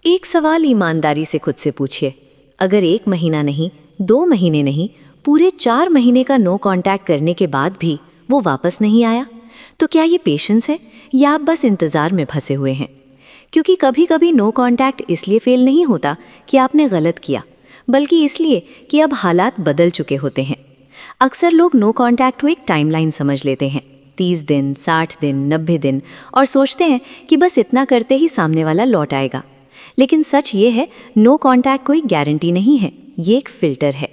एक सवाल ईमानदारी से खुद से पूछिए, अगर 1 महीना नहीं, 2 महीने नहीं, पूरे 4 महीने का नो कांटेक्ट करने के बाद भी वो वापस नहीं आया, तो क्या ये पेशेंस है या आप बस इंतज़ार में फंसे हुए हैं? क्योंकि कभी कभी नो कांटेक्ट इसलिए फेल नहीं होता कि आपने गलत किया, बल्कि इसलिए कि अब हालात बदल चुके होते हैं। अक्सर लोग नो कांटेक्ट को एक टाइमलाइन समझ लेते हैं, 30 दिन, 60 दिन, 90 दिन, और सोचते हैं कि बस इतना करते ही सामने वाला लौट आएगा। लेकिन सच ये है, नो कांटेक्ट कोई गारंटी नहीं है, ये एक फिल्टर है।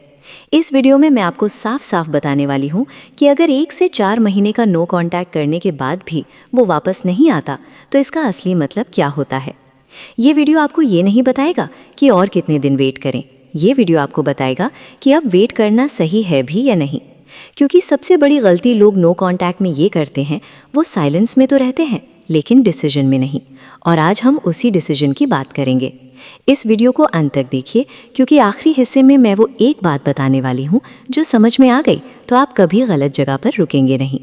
इस वीडियो में मैं आपको साफ साफ बताने वाली हूँ कि अगर 1 से 4 महीने का नो कांटेक्ट करने के बाद भी वो वापस नहीं आता, तो इसका असली मतलब क्या होता है। ये वीडियो आपको ये नहीं बताएगा कि और कितने दिन वेट करें, ये वीडियो आपको बताएगा कि अब वेट करना सही है भी या नहीं। क्योंकि सबसे बड़ी गलती लोग नो कांटेक्ट में ये करते हैं, वो साइलेंस में तो रहते हैं लेकिन डिसीजन में नहीं। और आज हम उसी डिसीजन की बात करेंगे। इस वीडियो को अंत तक देखिए, क्योंकि आखिरी हिस्से में मैं वो एक बात बताने वाली हूँ जो समझ में आ गई तो आप कभी गलत जगह पर रुकेंगे नहीं।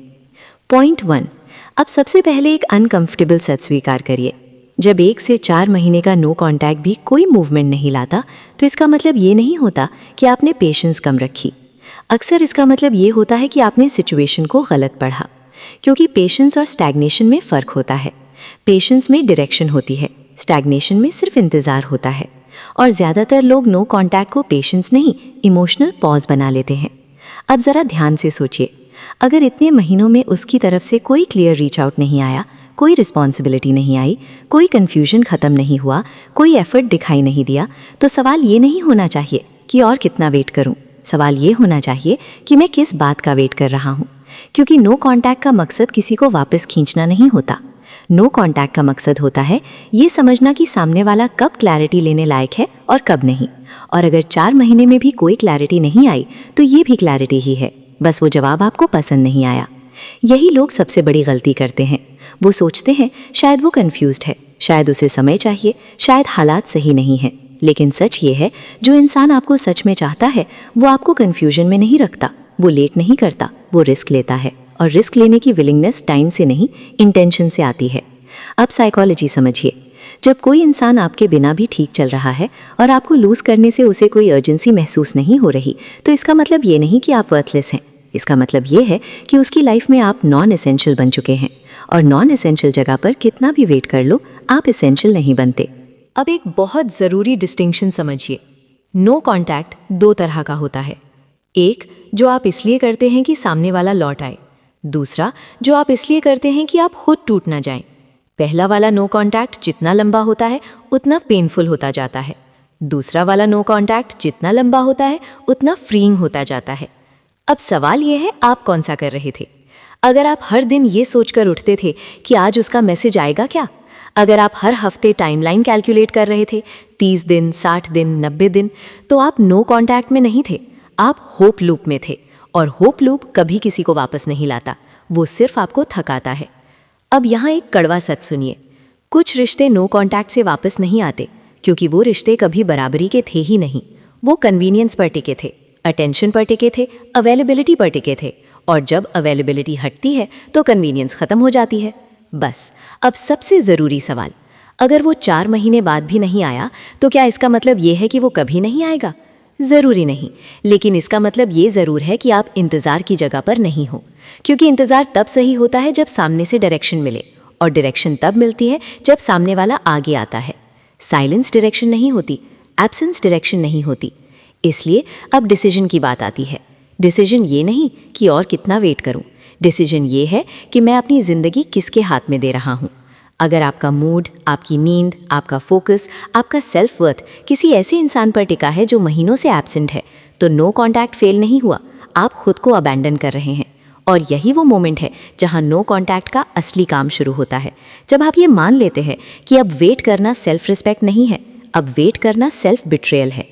पॉइंट 1, अब सबसे पहले एक अनकंफर्टेबल सच स्वीकार करिए। जब 1 से 4 महीने का नो कांटेक्ट भी कोई मूवमेंट नहीं लाता, तो इसका मतलब ये नहीं होता कि आपने पेशेंस कम रखी। अक्सर इसका मतलब ये होता है कि आपने सिचुएशन को गलत पढ़ा। क्योंकि पेशेंस और स्टैग्नेशन में फ़र्क होता है। पेशेंस में डायरेक्शन होती है, स्टैग्नेशन में सिर्फ इंतज़ार होता है। और ज़्यादातर लोग नो कांटेक्ट को पेशेंस नहीं, इमोशनल पॉज बना लेते हैं। अब ज़रा ध्यान से सोचिए, अगर इतने महीनों में उसकी तरफ से कोई क्लियर रीच आउट नहीं आया, कोई रिस्पॉन्सिबिलिटी नहीं आई, कोई कन्फ्यूजन ख़त्म नहीं हुआ, कोई एफर्ट दिखाई नहीं दिया, तो सवाल ये नहीं होना चाहिए कि और कितना वेट करूं। सवाल ये होना चाहिए कि मैं किस बात का वेट कर रहा हूं। क्योंकि नो कांटेक्ट का मकसद किसी को वापस खींचना नहीं होता। नो कांटेक्ट का मकसद होता है ये समझना कि सामने वाला कब क्लैरिटी लेने लायक है और कब नहीं। और अगर 4 महीने में भी कोई क्लैरिटी नहीं आई, तो ये भी क्लैरिटी ही है, बस वो जवाब आपको पसंद नहीं आया। यही लोग सबसे बड़ी गलती करते हैं। वो सोचते हैं शायद वो कन्फ्यूज्ड है, शायद उसे समय चाहिए, शायद हालात सही नहीं है। लेकिन सच ये है, जो इंसान आपको सच में चाहता है वो आपको कन्फ्यूजन में नहीं रखता, वो लेट नहीं करता, वो रिस्क लेता है। और रिस्क लेने की विलिंगनेस टाइम से नहीं, इंटेंशन से आती है। अब साइकोलॉजी समझिए। जब कोई इंसान आपके बिना भी ठीक चल रहा है और आपको लूज़ करने से उसे कोई अर्जेंसी महसूस नहीं हो रही, तो इसका मतलब ये नहीं कि आप वर्थलेस हैं। इसका मतलब ये है कि उसकी लाइफ में आप नॉन एसेंशियल बन चुके हैं। और नॉन एसेंशियल जगह पर कितना भी वेट कर लो, आप एसेंशियल नहीं बनते। अब एक बहुत ज़रूरी डिस्टिंक्शन समझिए। नो कांटेक्ट 2 तरह का होता है। एक जो आप इसलिए करते हैं कि सामने वाला लौट आए, दूसरा जो आप इसलिए करते हैं कि आप खुद टूट ना जाएं। पहला वाला नो कांटेक्ट जितना लंबा होता है उतना पेनफुल होता जाता है। दूसरा वाला नो कांटेक्ट जितना लंबा होता है उतना फ्रीइंग होता जाता है। अब सवाल यह है, आप कौन सा कर रहे थे? अगर आप हर दिन ये सोचकर उठते थे कि आज उसका मैसेज आएगा क्या, अगर आप हर हफ्ते टाइमलाइन कैलकुलेट कर रहे थे, 30 दिन, 60 दिन, 90 दिन, तो आप नो कांटेक्ट में नहीं थे, आप होप लूप में थे। और होप लूप कभी किसी को वापस नहीं लाता, वो सिर्फ आपको थकाता है। अब यहाँ एक कड़वा सच सुनिए, कुछ रिश्ते नो कांटेक्ट से वापस नहीं आते क्योंकि वो रिश्ते कभी बराबरी के थे ही नहीं। वो कन्वीनियंस पर टिके थे, अटेंशन पर टिके थे, अवेलेबिलिटी पर टिके थे। और जब अवेलेबिलिटी हटती है तो कन्वीनियंस ख़त्म हो जाती है। बस अब सबसे ज़रूरी सवाल, अगर वो 4 महीने बाद भी नहीं आया, तो क्या इसका मतलब ये है कि वो कभी नहीं आएगा? ज़रूरी नहीं, लेकिन इसका मतलब ये ज़रूर है कि आप इंतज़ार की जगह पर नहीं हो। क्योंकि इंतज़ार तब सही होता है जब सामने से डायरेक्शन मिले, और डायरेक्शन तब मिलती है जब सामने वाला आगे आता है। साइलेंस डायरेक्शन नहीं होती, एब्सेंस डायरेक्शन नहीं होती। इसलिए अब डिसीजन की बात आती है। डिसीजन ये नहीं कि और कितना वेट करूं, डिसीजन ये है कि मैं अपनी ज़िंदगी किसके हाथ में दे रहा हूं। अगर आपका मूड, आपकी नींद, आपका फोकस, आपका सेल्फ वर्थ किसी ऐसे इंसान पर टिका है जो महीनों से एब्सेंट है, तो नो कांटेक्ट फेल नहीं हुआ, आप खुद को अबैंडन कर रहे हैं। और यही वो मोमेंट है जहां नो कांटेक्ट का असली काम शुरू होता है। जब आप ये मान लेते हैं कि अब वेट करना सेल्फ रिस्पेक्ट नहीं है, अब वेट करना सेल्फ बिट्रेयल है।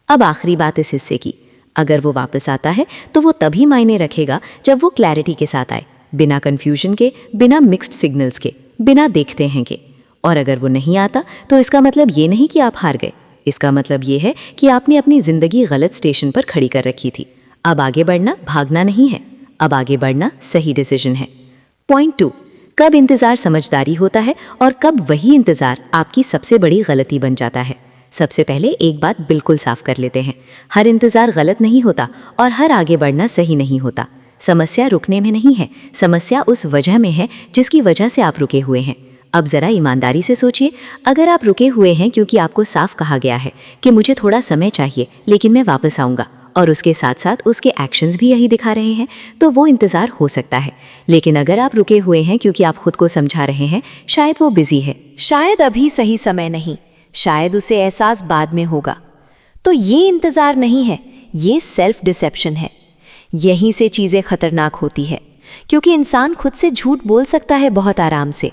अब आखिरी बात इस हिस्से की, अगर वो वापस आता है तो वो तभी मायने रखेगा जब वो क्लैरिटी के साथ आए, बिना कन्फ्यूजन के, बिना मिक्स्ड सिग्नल्स के, बिना देखते हैं के। और अगर वो नहीं आता तो इसका मतलब ये नहीं कि आप हार गए, इसका मतलब ये है कि आपने अपनी ज़िंदगी गलत स्टेशन पर खड़ी कर रखी थी। अब आगे बढ़ना भागना नहीं है, अब आगे बढ़ना सही डिसीजन है। पॉइंट 2, कब इंतज़ार समझदारी होता है और कब वही इंतज़ार आपकी सबसे बड़ी गलती बन जाता है। सबसे पहले एक बात बिल्कुल साफ कर लेते हैं, हर इंतज़ार गलत नहीं होता और हर आगे बढ़ना सही नहीं होता। समस्या रुकने में नहीं है, समस्या उस वजह में है जिसकी वजह से आप रुके हुए हैं। अब ज़रा ईमानदारी से सोचिए, अगर आप रुके हुए हैं क्योंकि आपको साफ कहा गया है कि मुझे थोड़ा समय चाहिए लेकिन मैं वापस आऊँगा, और उसके साथ साथ उसके एक्शंस भी यही दिखा रहे हैं, तो वो इंतज़ार हो सकता है। लेकिन अगर आप रुके हुए हैं क्योंकि आप खुद को समझा रहे हैं, शायद वो बिजी है, शायद अभी सही समय नहीं, शायद उसे एहसास बाद में होगा, तो ये इंतज़ार नहीं है, ये सेल्फ डिसेप्शन है। यहीं से चीज़ें खतरनाक होती है, क्योंकि इंसान खुद से झूठ बोल सकता है बहुत आराम से।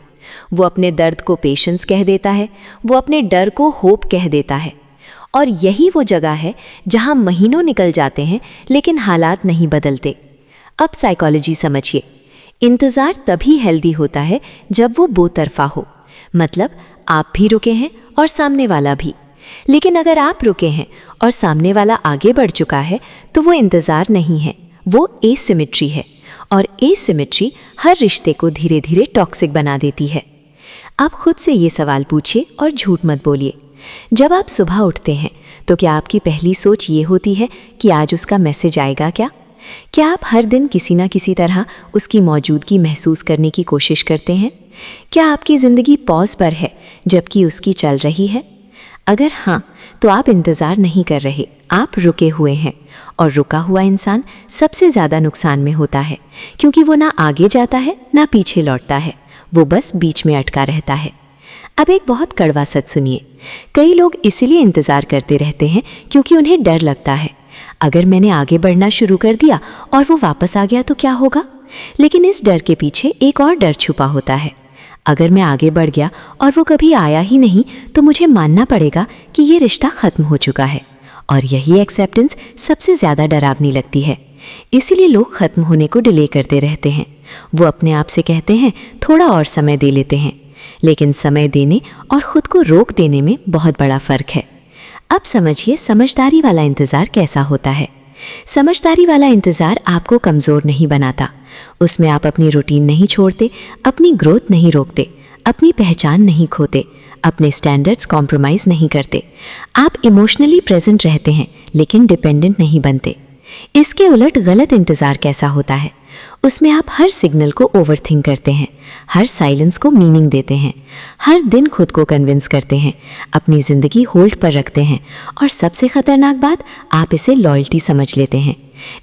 वो अपने दर्द को पेशेंस कह देता है, वो अपने डर को होप कह देता है, और यही वो जगह है जहां महीनों निकल जाते हैं लेकिन हालात नहीं बदलते। अब साइकोलॉजी समझिए, इंतज़ार तभी हेल्दी होता है जब वो दो तरफा हो, मतलब आप भी रुके हैं और सामने वाला भी। लेकिन अगर आप रुके हैं और सामने वाला आगे बढ़ चुका है तो वो इंतज़ार नहीं है, वो एसिमेट्री है, और एसिमेट्री हर रिश्ते को धीरे धीरे टॉक्सिक बना देती है। आप खुद से ये सवाल पूछिए और झूठ मत बोलिए। जब आप सुबह उठते हैं तो क्या आपकी पहली सोच ये होती है कि आज उसका मैसेज आएगा क्या? क्या आप हर दिन किसी ना किसी तरह उसकी मौजूदगी महसूस करने की कोशिश करते हैं? क्या आपकी ज़िंदगी पॉज पर है जबकि उसकी चल रही है? अगर हाँ, तो आप इंतज़ार नहीं कर रहे, आप रुके हुए हैं, और रुका हुआ इंसान सबसे ज़्यादा नुकसान में होता है, क्योंकि वो ना आगे जाता है ना पीछे लौटता है, वो बस बीच में अटका रहता है। अब एक बहुत कड़वा सच सुनिए, कई लोग इसीलिए इंतज़ार करते रहते हैं क्योंकि उन्हें डर लगता है, अगर मैंने आगे बढ़ना शुरू कर दिया और वो वापस आ गया तो क्या होगा? लेकिन इस डर के पीछे एक और डर छुपा होता है, अगर मैं आगे बढ़ गया और वो कभी आया ही नहीं तो मुझे मानना पड़ेगा कि ये रिश्ता ख़त्म हो चुका है, और यही एक्सेप्टेंस सबसे ज़्यादा डरावनी लगती है। इसीलिए लोग ख़त्म होने को डिले करते रहते हैं। वो अपने आप से कहते हैं थोड़ा और समय दे लेते हैं, लेकिन समय देने और ख़ुद को रोक देने में बहुत बड़ा फ़र्क है। अब समझिए समझदारी वाला इंतज़ार कैसा होता है। समझदारी वाला इंतज़ार आपको कमज़ोर नहीं बनाता, उसमें आप अपनी रूटीन नहीं छोड़ते, अपनी ग्रोथ नहीं रोकते, अपनी पहचान नहीं खोते, अपने स्टैंडर्ड्स कॉम्प्रोमाइज़ नहीं करते। आप इमोशनली प्रेजेंट रहते हैं लेकिन डिपेंडेंट नहीं बनते। इसके उलट गलत इंतज़ार कैसा होता है? उसमें आप हर सिग्नल को ओवरथिंक करते हैं, हर साइलेंस को मीनिंग देते हैं, हर दिन खुद को कन्विंस करते हैं, अपनी ज़िंदगी होल्ड पर रखते हैं, और सबसे ख़तरनाक बात, आप इसे लॉयल्टी समझ लेते हैं।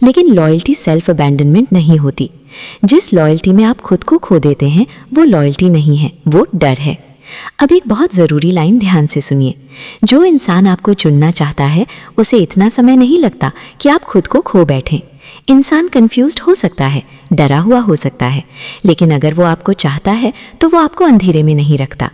लेकिन लॉयल्टी सेल्फ अबैंडनमेंट नहीं होती। जिस लॉयल्टी में आप खुद को खो देते हैं वो लॉयल्टी नहीं है, वो डर है। अब एक बहुत ज़रूरी लाइन ध्यान से सुनिए, जो इंसान आपको चुनना चाहता है उसे इतना समय नहीं लगता कि आप खुद को खो बैठें। इंसान कंफ्यूज्ड हो सकता है, डरा हुआ हो सकता है, लेकिन अगर वो आपको चाहता है तो वो आपको अंधेरे में नहीं रखता।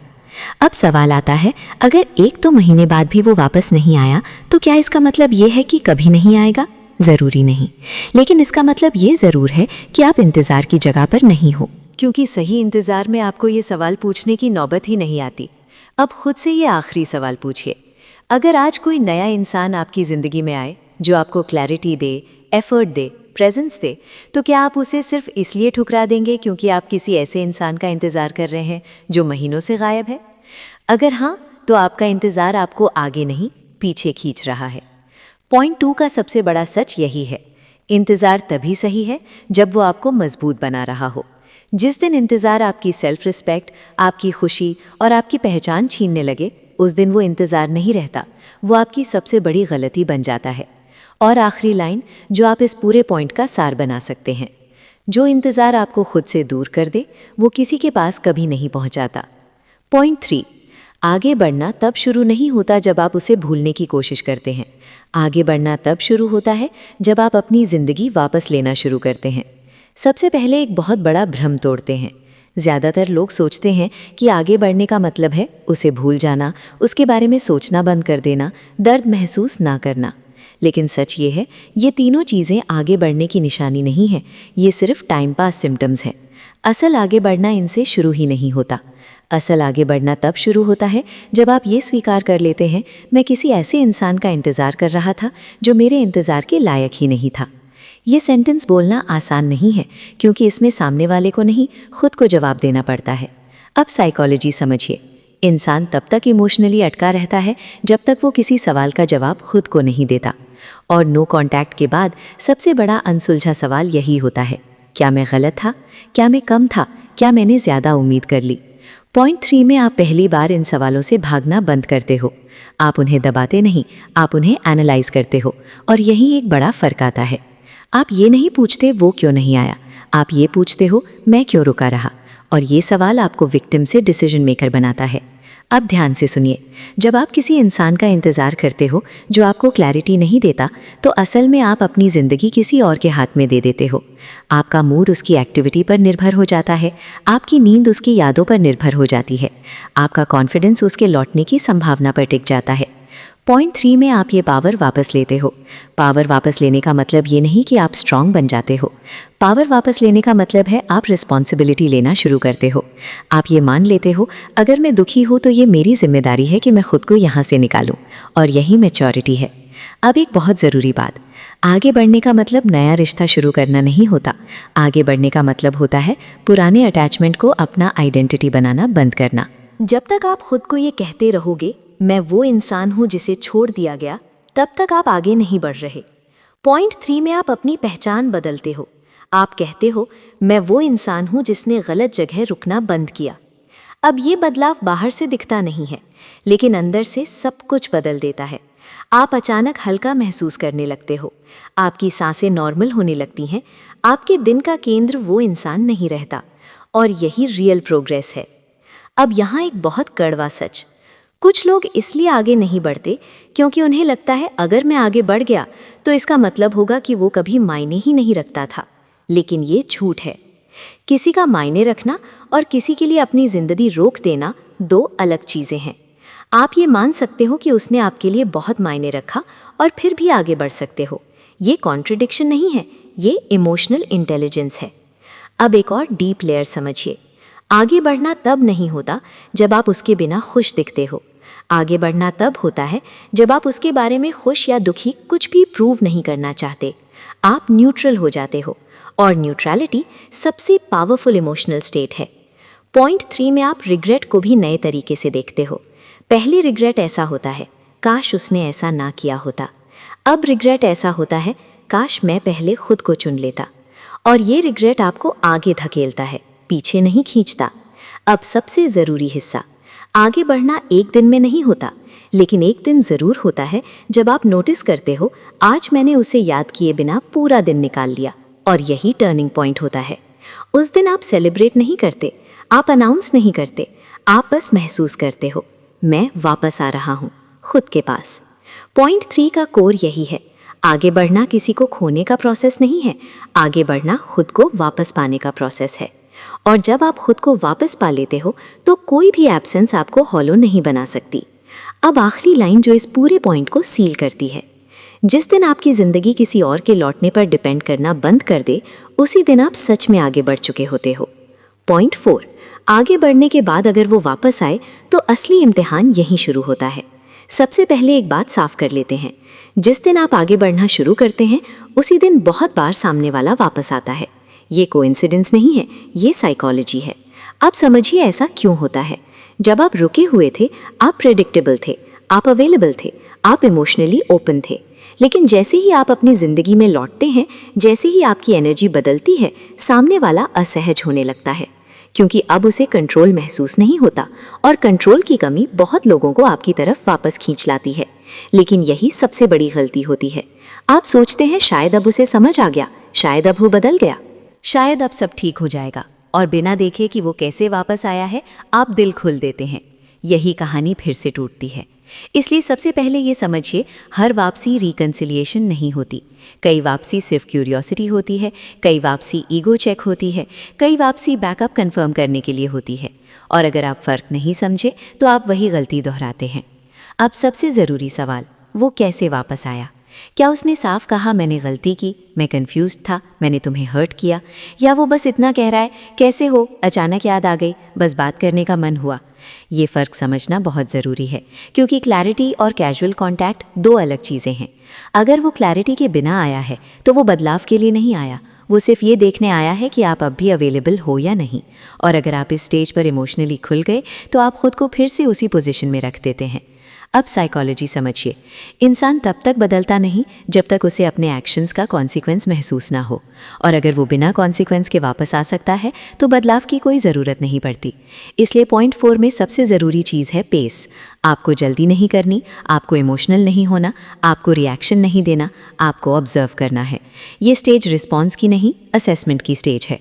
अब सवाल आता है, अगर 1-2 महीने बाद भी वो वापस नहीं आया तो क्या इसका मतलब ये है कि कभी नहीं आएगा? ज़रूरी नहीं, लेकिन इसका मतलब ये ज़रूर है कि आप इंतज़ार की जगह पर नहीं हो, क्योंकि सही इंतज़ार में आपको ये सवाल पूछने की नौबत ही नहीं आती। अब खुद से ये आखिरी सवाल पूछिए, अगर आज कोई नया इंसान आपकी ज़िंदगी में आए जो आपको क्लैरिटी दे, एफर्ट दे, प्रेजेंस दे, तो क्या आप उसे सिर्फ इसलिए ठुकरा देंगे क्योंकि आप किसी ऐसे इंसान का इंतज़ार कर रहे हैं जो महीनों से गायब है? अगर हाँ, तो आपका इंतज़ार आपको आगे नहीं पीछे खींच रहा है। पॉइंट 2 का सबसे बड़ा सच यही है, इंतज़ार तभी सही है जब वो आपको मजबूत बना रहा हो। जिस दिन इंतज़ार आपकी सेल्फ रिस्पेक्ट, आपकी खुशी और आपकी पहचान छीनने लगे, उस दिन वो इंतज़ार नहीं रहता, वो आपकी सबसे बड़ी गलती बन जाता है। और आखिरी लाइन जो आप इस पूरे पॉइंट का सार बना सकते हैं, जो इंतज़ार आपको खुद से दूर कर दे वो किसी के पास कभी नहीं पहुंचाता। पॉइंट 3, आगे बढ़ना तब शुरू नहीं होता जब आप उसे भूलने की कोशिश करते हैं, आगे बढ़ना तब शुरू होता है जब आप अपनी ज़िंदगी वापस लेना शुरू करते हैं। सबसे पहले एक बहुत बड़ा भ्रम तोड़ते हैं। ज़्यादातर लोग सोचते हैं कि आगे बढ़ने का मतलब है उसे भूल जाना, उसके बारे में सोचना बंद कर देना, दर्द महसूस ना करना। लेकिन सच ये है, ये तीनों चीज़ें आगे बढ़ने की निशानी नहीं है, ये सिर्फ टाइम पास सिम्टम्स हैं। असल आगे बढ़ना इनसे शुरू ही नहीं होता। असल आगे बढ़ना तब शुरू होता है जब आप ये स्वीकार कर लेते हैं, मैं किसी ऐसे इंसान का इंतज़ार कर रहा था जो मेरे इंतज़ार के लायक ही नहीं था। ये सेंटेंस बोलना आसान नहीं है क्योंकि इसमें सामने वाले को नहीं खुद को जवाब देना पड़ता है। अब साइकोलॉजी समझिए। इंसान तब तक इमोशनली अटका रहता है जब तक वो किसी सवाल का जवाब खुद को नहीं देता। और नो कांटेक्ट के बाद सबसे बड़ा अनसुलझा सवाल यही होता है, क्या मैं गलत था? क्या मैं कम था? क्या मैंने ज़्यादा उम्मीद कर ली? पॉइंट 3 में आप पहली बार इन सवालों से भागना बंद करते हो। आप उन्हें दबाते नहीं, आप उन्हें एनालाइज करते हो। और यही एक बड़ा फ़र्क आता है। आप ये नहीं पूछते वो क्यों नहीं आया, आप ये पूछते हो मैं क्यों रुका रहा। और ये सवाल आपको विक्टिम से डिसीजन मेकर बनाता है। अब ध्यान से सुनिए, जब आप किसी इंसान का इंतज़ार करते हो जो आपको क्लैरिटी नहीं देता, तो असल में आप अपनी ज़िंदगी किसी और के हाथ में दे देते हो। आपका मूड उसकी एक्टिविटी पर निर्भर हो जाता है, आपकी नींद उसकी यादों पर निर्भर हो जाती है, आपका कॉन्फिडेंस उसके लौटने की संभावना पर टिक जाता है। पॉइंट 3 में आप ये पावर वापस लेते हो। पावर वापस लेने का मतलब ये नहीं कि आप स्ट्रांग बन जाते हो। पावर वापस लेने का मतलब है आप रिस्पॉन्सिबिलिटी लेना शुरू करते हो। आप ये मान लेते हो, अगर मैं दुखी हूँ तो ये मेरी जिम्मेदारी है कि मैं खुद को यहाँ से निकालूं। और यही मैच्योरिटी है। अब एक बहुत ज़रूरी बात, आगे बढ़ने का मतलब नया रिश्ता शुरू करना नहीं होता। आगे बढ़ने का मतलब होता है पुराने अटैचमेंट को अपना आइडेंटिटी बनाना बंद करना। जब तक आप खुद को ये कहते रहोगे मैं वो इंसान हूँ जिसे छोड़ दिया गया, तब तक आप आगे नहीं बढ़ रहे। पॉइंट 3 में आप अपनी पहचान बदलते हो। आप कहते हो मैं वो इंसान हूँ जिसने गलत जगह रुकना बंद किया। अब ये बदलाव बाहर से दिखता नहीं है, लेकिन अंदर से सब कुछ बदल देता है। आप अचानक हल्का महसूस करने लगते हो, आपकी सांसें नॉर्मल होने लगती हैं, आपके दिन का केंद्र वो इंसान नहीं रहता। और यही रियल प्रोग्रेस है। अब यहाँ एक बहुत कड़वा सच, कुछ लोग इसलिए आगे नहीं बढ़ते क्योंकि उन्हें लगता है अगर मैं आगे बढ़ गया तो इसका मतलब होगा कि वो कभी मायने ही नहीं रखता था। लेकिन ये झूठ है। किसी का मायने रखना और किसी के लिए अपनी ज़िंदगी रोक देना दो अलग चीज़ें हैं। आप ये मान सकते हो कि उसने आपके लिए बहुत मायने रखा और फिर भी आगे बढ़ सकते हो। ये कॉन्ट्रडिक्शन नहीं है, ये इमोशनल इंटेलिजेंस है। अब एक और डीप लेयर समझिए। आगे बढ़ना तब नहीं होता जब आप उसके बिना खुश दिखते हो। आगे बढ़ना तब होता है जब आप उसके बारे में खुश या दुखी कुछ भी प्रूव नहीं करना चाहते। आप न्यूट्रल हो जाते हो, और न्यूट्रलिटी सबसे पावरफुल इमोशनल स्टेट है। पॉइंट 3 में आप रिग्रेट को भी नए तरीके से देखते हो। पहली रिग्रेट ऐसा होता है, काश उसने ऐसा ना किया होता। अब रिग्रेट ऐसा होता है, काश मैं पहले खुद को चुन लेता। और ये रिग्रेट आपको आगे धकेलता है, पीछे नहीं खींचता। अब सबसे ज़रूरी हिस्सा, आगे बढ़ना एक दिन में नहीं होता, लेकिन एक दिन ज़रूर होता है जब आप नोटिस करते हो आज मैंने उसे याद किए बिना पूरा दिन निकाल लिया। और यही टर्निंग पॉइंट होता है। उस दिन आप सेलिब्रेट नहीं करते, आप अनाउंस नहीं करते, आप बस महसूस करते हो मैं वापस आ रहा हूँ खुद के पास। पॉइंट 3 का कोर यही है, आगे बढ़ना किसी को खोने का प्रोसेस नहीं है, आगे बढ़ना खुद को वापस पाने का प्रोसेस है। और जब आप खुद को वापस पा लेते हो तो कोई भी एब्सेंस आपको हॉलो नहीं बना सकती। अब आखिरी लाइन जो इस पूरे पॉइंट को सील करती है, जिस दिन आपकी ज़िंदगी किसी और के लौटने पर डिपेंड करना बंद कर दे, उसी दिन आप सच में आगे बढ़ चुके होते हो। पॉइंट 4, आगे बढ़ने के बाद अगर वो वापस आए तो असली इम्तिहान यहीं शुरू होता है। सबसे पहले एक बात साफ कर लेते हैं, जिस दिन आप आगे बढ़ना शुरू करते हैं उसी दिन बहुत बार सामने वाला वापस आता है। ये कोइंसिडेंस नहीं है, ये साइकोलॉजी है। अब समझिए ऐसा क्यों होता है। जब आप रुके हुए थे आप प्रेडिक्टेबल थे, आप अवेलेबल थे, आप इमोशनली ओपन थे। लेकिन जैसे ही आप अपनी ज़िंदगी में लौटते हैं, जैसे ही आपकी एनर्जी बदलती है, सामने वाला असहज होने लगता है, क्योंकि अब उसे कंट्रोल महसूस नहीं होता। और कंट्रोल की कमी बहुत लोगों को आपकी तरफ वापस खींच लाती है। लेकिन यही सबसे बड़ी गलती होती है। आप सोचते हैं शायद अब उसे समझ आ गया, शायद अब वो बदल गया, शायद अब सब ठीक हो जाएगा, और बिना देखे कि वो कैसे वापस आया है आप दिल खोल देते हैं। यही कहानी फिर से टूटती है। इसलिए सबसे पहले ये समझिए, हर वापसी रिकन्सिलिएशन नहीं होती। कई वापसी सिर्फ क्यूरियोसिटी होती है, कई वापसी ईगो चेक होती है, कई वापसी बैकअप कंफर्म करने के लिए होती है। और अगर आप फ़र्क नहीं समझे तो आप वही गलती दोहराते हैं। अब सबसे ज़रूरी सवाल, वो कैसे वापस आया? क्या उसने साफ कहा मैंने गलती की, मैं कंफ्यूज्ड था, मैंने तुम्हें हर्ट किया? या वो बस इतना कह रहा है कैसे हो, अचानक याद आ गई, बस बात करने का मन हुआ? ये फ़र्क समझना बहुत ज़रूरी है, क्योंकि क्लैरिटी और कैजुअल कॉन्टैक्ट दो अलग चीज़ें हैं। अगर वो क्लैरिटी के बिना आया है तो वो बदलाव के लिए नहीं आया, वो सिर्फ ये देखने आया है कि आप अब भी अवेलेबल हो या नहीं। और अगर आप इस स्टेज पर इमोशनली खुल गए तो आप खुद को फिर से उसी पोजीशन में रख देते हैं। अब साइकोलॉजी समझिए। इंसान तब तक बदलता नहीं जब तक उसे अपने एक्शंस का कॉन्सिक्वेंस महसूस ना हो, और अगर वो बिना कॉन्सिक्वेंस के वापस आ सकता है तो बदलाव की कोई ज़रूरत नहीं पड़ती। इसलिए पॉइंट 4 में सबसे ज़रूरी चीज़ है पेस। आपको जल्दी नहीं करनी, आपको इमोशनल नहीं होना, आपको रिएक्शन नहीं देना, आपको ऑब्जर्व करना है। ये स्टेज रिस्पॉन्स की नहीं, असेसमेंट की स्टेज है।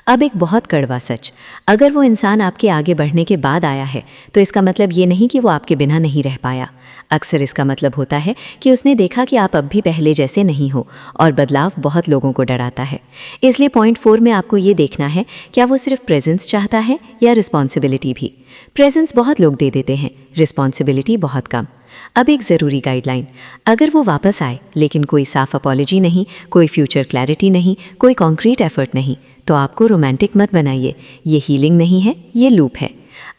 अब एक बहुत कड़वा सच, अगर वो इंसान आपके आगे बढ़ने के बाद आया है तो इसका मतलब ये नहीं कि वो आपके बिना नहीं रह पाया। अक्सर इसका मतलब होता है कि उसने देखा कि आप अब भी पहले जैसे नहीं हो, और बदलाव बहुत लोगों को डराता है। इसलिए पॉइंट 4 में आपको ये देखना है, क्या वो सिर्फ प्रेजेंस चाहता है या रिस्पॉन्सिबिलिटी भी। प्रेजेंस बहुत लोग दे देते हैं, रिस्पॉन्सिबिलिटी बहुत कम। अब एक ज़रूरी गाइडलाइन, अगर वो वापस आए लेकिन कोई साफ अपॉलॉजी नहीं, कोई फ्यूचर क्लैरिटी नहीं, कोई कॉन्क्रीट एफर्ट नहीं, तो आपको रोमांटिक मत बनाइए। ये हीलिंग नहीं है, ये लूप है।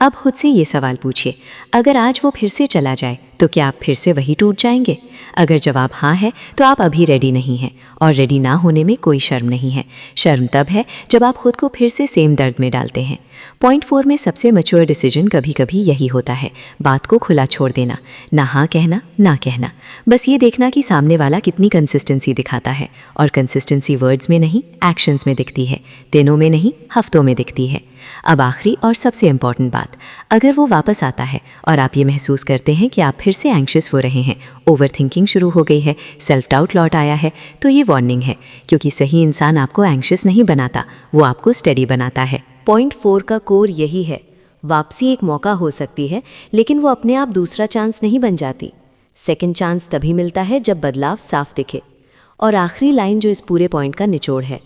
अब खुद से ये सवाल पूछिए, अगर आज वो फिर से चला जाए तो क्या आप फिर से वही टूट जाएंगे? अगर जवाब हाँ है तो आप अभी रेडी नहीं हैं, और रेडी ना होने में कोई शर्म नहीं है। शर्म तब है जब आप खुद को फिर से सेम दर्द में डालते हैं। पॉइंट 4 में सबसे मैच्योर डिसीजन कभी कभी यही होता है, बात को खुला छोड़ देना, ना हाँ कहना ना कहना, बस ये देखना कि सामने वाला कितनी कंसिस्टेंसी दिखाता है। और कंसिस्टेंसी वर्ड्स में नहीं, एक्शंस में दिखती है, दिनों में नहीं, हफ्तों में दिखती है। अब आखिरी और सबसे इम्पॉर्टेंट बात, अगर वो वापस आता है और आप ये महसूस करते हैं कि आप फिर से एंग्शियस हो रहे हैं, ओवर थिंकिंग शुरू हो गई है, सेल्फ डाउट लौट आया है, तो ये वार्निंग है, क्योंकि सही इंसान आपको एंग्शियस नहीं बनाता, वो आपको स्टडी बनाता है। पॉइंट 4 का कोर यही है, वापसी एक मौका हो सकती है, लेकिन वो अपने आप दूसरा चांस नहीं बन जाती। सेकंड चांस तभी मिलता है जब बदलाव साफ दिखे। और आखिरी लाइन जो इस पूरे पॉइंट का निचोड़ है,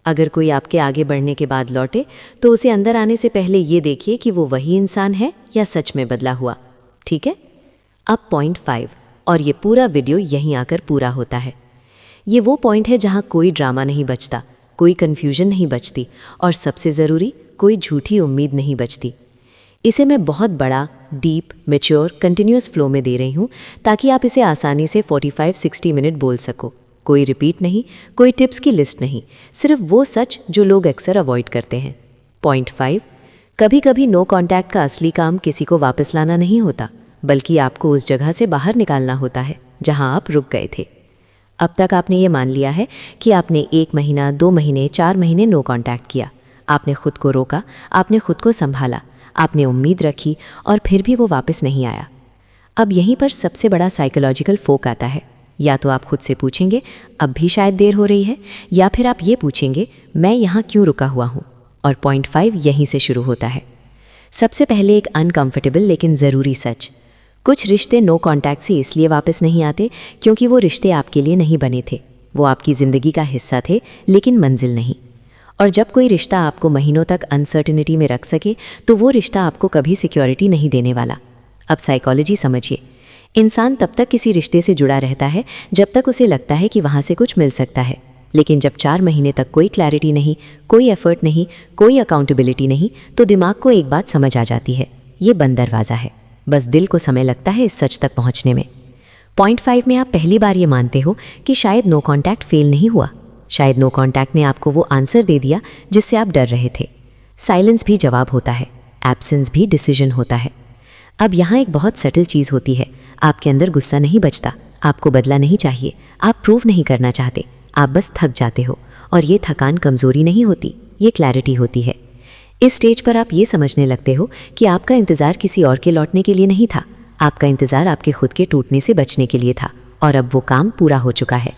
अगर कोई आपके आगे बढ़ने के बाद लौटे तो उसे अंदर आने से पहले ये देखिए कि वो वही इंसान है या सच में बदला हुआ। ठीक है? अब पॉइंट 5, और ये पूरा वीडियो यहीं आकर पूरा होता है। ये वो पॉइंट है जहाँ कोई ड्रामा नहीं बचता, कोई कन्फ्यूजन नहीं बचती, और सबसे ज़रूरी, कोई झूठी उम्मीद नहीं बचती। इसे मैं बहुत बड़ा, डीप, मैच्योर, कंटिन्यूअस फ्लो में दे रही हूँ ताकि आप इसे आसानी से 45-60 मिनट बोल सको। कोई रिपीट नहीं, कोई टिप्स की लिस्ट नहीं, सिर्फ वो सच जो लोग अक्सर अवॉइड करते हैं। पॉइंट 5, कभी कभी नो कॉन्टैक्ट का असली काम किसी को वापस लाना नहीं होता, बल्कि आपको उस जगह से बाहर निकालना होता है जहां आप रुक गए थे। अब तक आपने ये मान लिया है कि आपने 1 महीना, 2 महीने, 4 महीने नो कॉन्टैक्ट किया। आपने खुद को रोका, आपने खुद को संभाला, आपने उम्मीद रखी, और फिर भी वो वापस नहीं आया। अब यहीं पर सबसे बड़ा साइकोलॉजिकल फोक आता है। या तो आप खुद से पूछेंगे अब भी शायद देर हो रही है, या फिर आप ये पूछेंगे मैं यहाँ क्यों रुका हुआ हूँ। और पॉइंट 5 यहीं से शुरू होता है। सबसे पहले एक अनकंफर्टेबल लेकिन ज़रूरी सच, कुछ रिश्ते नो कॉन्टैक्ट से इसलिए वापस नहीं आते क्योंकि वो रिश्ते आपके लिए नहीं बने थे। वो आपकी ज़िंदगी का हिस्सा थे लेकिन मंजिल नहीं। और जब कोई रिश्ता आपको महीनों तक अनसर्टिनिटी में रख सके तो वो रिश्ता आपको कभी सिक्योरिटी नहीं देने वाला। अब साइकोलॉजी समझिए, इंसान तब तक किसी रिश्ते से जुड़ा रहता है जब तक उसे लगता है कि वहाँ से कुछ मिल सकता है, लेकिन जब 4 महीने तक कोई क्लैरिटी नहीं, कोई एफर्ट नहीं, कोई अकाउंटेबिलिटी नहीं, तो दिमाग को एक बात समझ आ जाती है, ये बंद दरवाज़ा है। बस दिल को समय लगता है इस सच तक पहुँचने में। पॉइंट 5 में आप पहली बार ये मानते हो कि शायद नो कॉन्टैक्ट फेल नहीं हुआ, शायद नो कॉन्टैक्ट ने आपको वो आंसर दे दिया जिससे आप डर रहे थे। साइलेंस भी जवाब होता है, एब्सेंस भी डिसीजन होता है। अब यहाँ एक बहुत सटल चीज़ होती है, आपके अंदर गुस्सा नहीं बचता, आपको बदला नहीं चाहिए, आप प्रूव नहीं करना चाहते, आप बस थक जाते हो। और ये थकान कमज़ोरी नहीं होती, ये क्लैरिटी होती है। इस स्टेज पर आप ये समझने लगते हो कि आपका इंतज़ार किसी और के लौटने के लिए नहीं था, आपका इंतज़ार आपके खुद के टूटने से बचने के लिए था, और अब वो काम पूरा हो चुका है।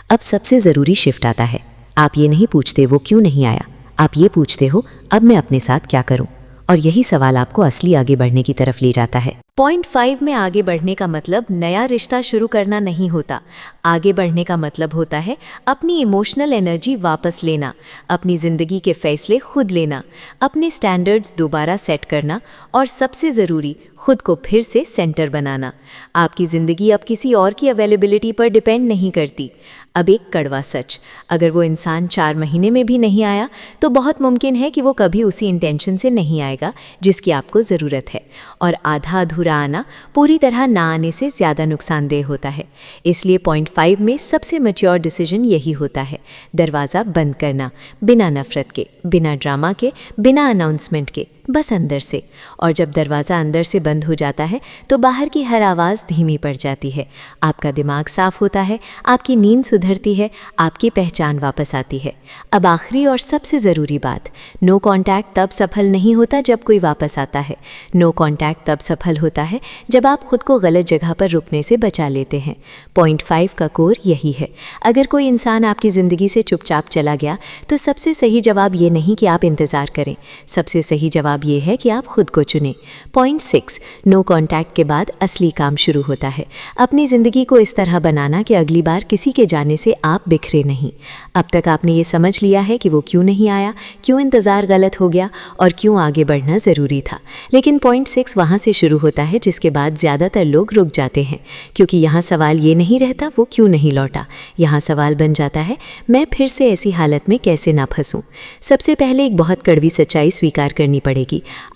अब सबसे ज़रूरी शिफ्ट आता है, आप ये नहीं पूछते वो क्यों नहीं आया, आप ये पूछते हो अब मैं अपने साथ क्या करूं। और यही सवाल आपको असली आगे बढ़ने की तरफ ले जाता है। पॉइंट 5 में आगे बढ़ने का मतलब नया रिश्ता शुरू करना नहीं होता। आगे बढ़ने का मतलब होता है अपनी इमोशनल एनर्जी वापस लेना, अपनी ज़िंदगी के फैसले खुद लेना, अपने स्टैंडर्ड्स दोबारा सेट करना और सबसे ज़रूरी खुद को फिर से सेंटर बनाना। आपकी ज़िंदगी अब किसी और की अवेलेबिलिटी पर डिपेंड नहीं करती। अब एक कड़वा सच, अगर वो इंसान 4 महीने में भी नहीं आया तो बहुत मुमकिन है कि वो कभी उसी इंटेंशन से नहीं आएगा जिसकी आपको ज़रूरत है। और आधा अधूरा आना पूरी तरह ना आने से ज़्यादा नुकसानदेह होता है। इसलिए पॉइंट 5 में सबसे मैच्योर डिसीजन यही होता है, दरवाज़ा बंद करना, बिना नफ़रत के, बिना ड्रामा के, बिना अनाउंसमेंट के, बस अंदर से। और जब दरवाज़ा अंदर से बंद हो जाता है तो बाहर की हर आवाज़ धीमी पड़ जाती है, आपका दिमाग साफ होता है, आपकी नींद सुधरती है, आपकी पहचान वापस आती है। अब आखिरी और सबसे ज़रूरी बात, नो कॉन्टैक्ट तब सफल नहीं होता जब कोई वापस आता है। नो कॉन्टैक्ट तब सफल होता है जब आप खुद को गलत जगह पर रुकने से बचा लेते हैं। पॉइंट 5 का कोर यही है। अगर कोई इंसान आपकी ज़िंदगी से चुपचाप चला गया तो सबसे सही जवाब ये नहीं कि आप इंतज़ार करें, सबसे सही जवाब ये है कि आप खुद को चुनें। पॉइंट 6, नो कॉन्टैक्ट के बाद असली काम शुरू होता है। अपनी ज़िंदगी को इस तरह बनाना कि अगली बार किसी के जाने से आप बिखरे नहीं। अब तक आपने ये समझ लिया है कि वो क्यों नहीं आया, क्यों इंतज़ार गलत हो गया और क्यों आगे बढ़ना ज़रूरी था। लेकिन पॉइंट 6 वहाँ से शुरू होता है जिसके बाद ज़्यादातर लोग रुक जाते हैं, क्योंकि यहाँ सवाल ये नहीं रहता वो क्यों नहीं लौटा। यहाँ सवाल बन जाता है, मैं फिर से ऐसी हालत में कैसे ना फंसूं। सबसे पहले एक बहुत कड़वी सच्चाई स्वीकार करनी पड़ेगी।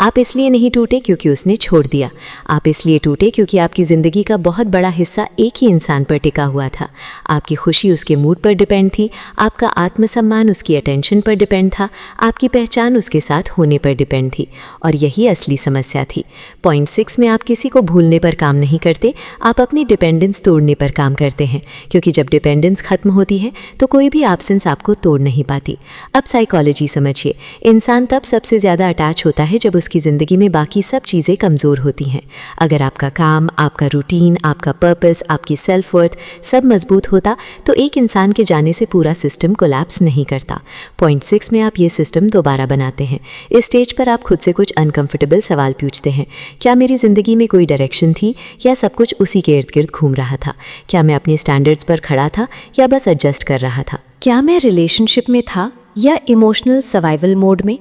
आप इसलिए नहीं टूटे क्योंकि उसने छोड़ दिया, आप इसलिए टूटे क्योंकि आपकी ज़िंदगी का बहुत बड़ा हिस्सा एक ही इंसान पर टिका हुआ था। आपकी खुशी उसके मूड पर डिपेंड थी, आपका आत्मसम्मान उसकी अटेंशन पर डिपेंड था, आपकी पहचान उसके साथ होने पर डिपेंड थी। और यही असली समस्या थी। पॉइंट 6 में आप किसी को भूलने पर काम नहीं करते, आप अपनी डिपेंडेंस तोड़ने पर काम करते हैं, क्योंकि जब डिपेंडेंस खत्म होती है तो कोई भी एब्सेंस आपको तोड़ नहीं पाती। अब साइकोलॉजी समझिए, इंसान तब सबसे ज़्यादा अटैच होता है जब उसकी ज़िंदगी में बाकी सब चीज़ें कमज़ोर होती हैं। अगर आपका काम, आपका रूटीन, आपका पर्पस, आपकी सेल्फ वर्थ सब मजबूत होता तो एक इंसान के जाने से पूरा सिस्टम कोलैप्स नहीं करता। पॉइंट 6 में आप ये सिस्टम दोबारा बनाते हैं। इस स्टेज पर आप खुद से कुछ अनकंफर्टेबल सवाल पूछते हैं। क्या मेरी ज़िंदगी में कोई डायरेक्शन थी या सब कुछ उसी के इर्द गिर्द घूम रहा था? क्या मैं अपने स्टैंडर्ड्स पर खड़ा था या बस एडजस्ट कर रहा था? क्या मैं रिलेशनशिप में था या इमोशनल सर्वाइवल मोड में?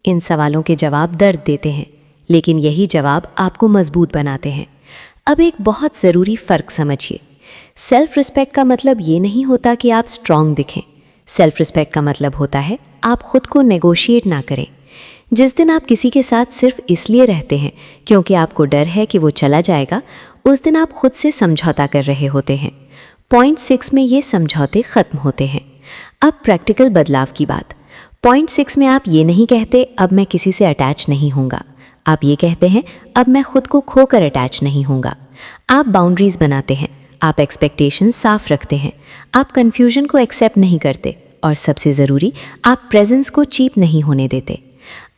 इन सवालों के जवाब दर्द देते हैं, लेकिन यही जवाब आपको मजबूत बनाते हैं। अब एक बहुत ज़रूरी फ़र्क समझिए, सेल्फ रिस्पेक्ट का मतलब ये नहीं होता कि आप स्ट्रांग दिखें। सेल्फ रिस्पेक्ट का मतलब होता है आप खुद को नेगोशिएट ना करें। जिस दिन आप किसी के साथ सिर्फ इसलिए रहते हैं क्योंकि आपको डर है कि वो चला जाएगा, उस दिन आप खुद से समझौता कर रहे होते हैं। पॉइंट 6 में ये समझौते ख़त्म होते हैं। अब प्रैक्टिकल बदलाव की बात। पॉइंट 6 में आप ये नहीं कहते अब मैं किसी से अटैच नहीं होऊंगा, आप ये कहते हैं अब मैं खुद को खोकर अटैच नहीं होऊंगा। आप बाउंड्रीज बनाते हैं, आप एक्सपेक्टेशन साफ रखते हैं, आप कन्फ्यूजन को एक्सेप्ट नहीं करते और सबसे ज़रूरी, आप प्रेजेंस को चीप नहीं होने देते।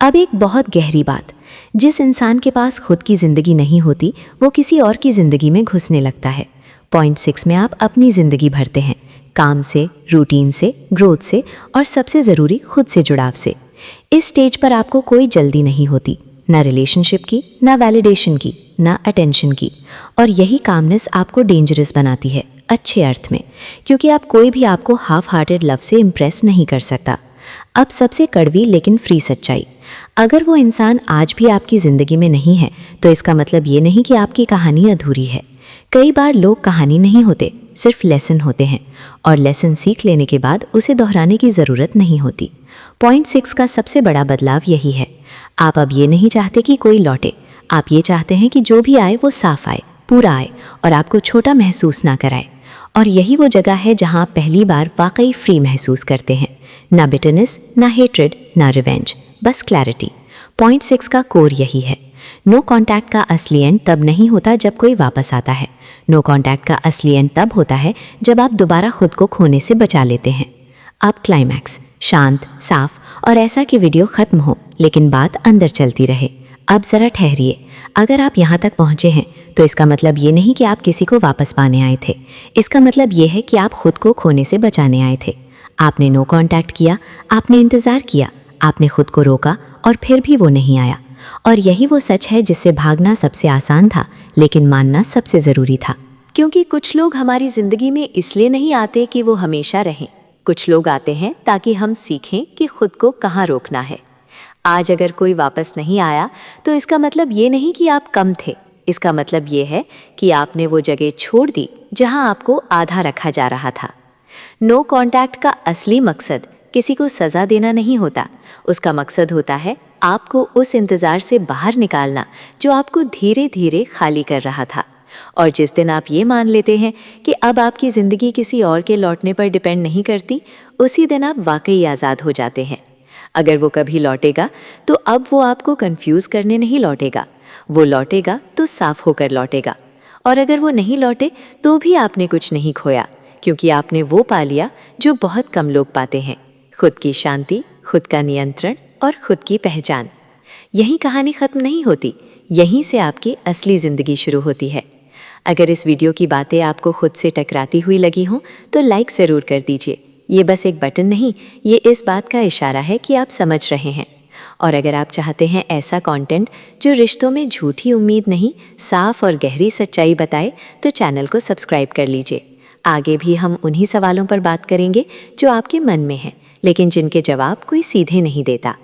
अब एक बहुत गहरी बात, जिस इंसान के पास खुद की ज़िंदगी नहीं होती वो किसी और की ज़िंदगी में घुसने लगता है। पॉइंट 6 में आप अपनी ज़िंदगी भरते हैं, काम से, रूटीन से, ग्रोथ से और सबसे ज़रूरी खुद से जुड़ाव से। इस स्टेज पर आपको कोई जल्दी नहीं होती, ना रिलेशनशिप की, ना वैलिडेशन की, ना अटेंशन की। और यही कामनेस आपको डेंजरस बनाती है, अच्छे अर्थ में, क्योंकि आप कोई भी आपको हाफ हार्टेड लव से इम्प्रेस नहीं कर सकता। अब सबसे कड़वी लेकिन फ्री सच्चाई, अगर वो इंसान आज भी आपकी ज़िंदगी में नहीं है तो इसका मतलब ये नहीं कि आपकी कहानी अधूरी है। कई बार लोग कहानी नहीं होते, सिर्फ लेसन होते हैं, और लेसन सीख लेने के बाद उसे दोहराने की ज़रूरत नहीं होती। पॉइंट 6 का सबसे बड़ा बदलाव यही है, आप अब ये नहीं चाहते कि कोई लौटे, आप ये चाहते हैं कि जो भी आए वो साफ आए, पूरा आए और आपको छोटा महसूस ना कराए। और यही वो जगह है जहाँ आप पहली बार वाकई फ्री महसूस करते हैं, ना बिटरनेस, ना हेट्रेड, ना रिवेंज, बस क्लैरिटी। पॉइंट 6 का कोर यही है। नो कॉन्टैक्ट का असली एंड तब नहीं होता जब कोई वापस आता है, नो कॉन्टैक्ट का असली एंड तब होता है जब आप दोबारा खुद को खोने से बचा लेते हैं। अब क्लाइमैक्स, शांत, साफ और ऐसा कि वीडियो खत्म हो लेकिन बात अंदर चलती रहे। अब ज़रा ठहरिए, अगर आप यहाँ तक पहुँचे हैं तो इसका मतलब ये नहीं कि आप किसी को वापस पाने आए थे, इसका मतलब ये है कि आप खुद को खोने से बचाने आए थे। आपने नो कॉन्टैक्ट किया, आपने इंतज़ार किया, आपने खुद को रोका और फिर भी वो नहीं आया। और यही वो सच है जिससे भागना सबसे आसान था, लेकिन मानना सबसे ज़रूरी था। क्योंकि कुछ लोग हमारी ज़िंदगी में इसलिए नहीं आते कि वो हमेशा रहें। कुछ लोग आते हैं ताकि हम सीखें कि खुद को कहाँ रोकना है। आज अगर कोई वापस नहीं आया तो इसका मतलब ये नहीं कि आप कम थे। इसका मतलब ये है कि आपने वो जगह छोड़ दी जहां आपको आधा रखा जा रहा था। नो कांटेक्ट का असली मकसद किसी को सज़ा देना नहीं होता। उसका मकसद होता है आपको उस इंतज़ार से बाहर निकालना जो आपको धीरे धीरे खाली कर रहा था। और जिस दिन आप ये मान लेते हैं कि अब आपकी ज़िंदगी किसी और के लौटने पर डिपेंड नहीं करती, उसी दिन आप वाकई आज़ाद हो जाते हैं। अगर वो कभी लौटेगा तो अब वो आपको कंफ्यूज करने नहीं लौटेगा, वो लौटेगा तो साफ होकर लौटेगा। और अगर वो नहीं लौटे तो भी आपने कुछ नहीं खोया, क्योंकि आपने वो पा लिया जो बहुत कम लोग पाते हैं, खुद की शांति, खुद का नियंत्रण और खुद की पहचान। यही कहानी ख़त्म नहीं होती, यहीं से आपकी असली ज़िंदगी शुरू होती है। अगर इस वीडियो की बातें आपको खुद से टकराती हुई लगी हों तो लाइक ज़रूर कर दीजिए। ये बस एक बटन नहीं, ये इस बात का इशारा है कि आप समझ रहे हैं। और अगर आप चाहते हैं ऐसा कंटेंट जो रिश्तों में झूठी उम्मीद नहीं, साफ और गहरी सच्चाई बताए, तो चैनल को सब्सक्राइब कर लीजिए। आगे भी हम उन्हीं सवालों पर बात करेंगे जो आपके मन में हैं, लेकिन जिनके जवाब कोई सीधे नहीं देता।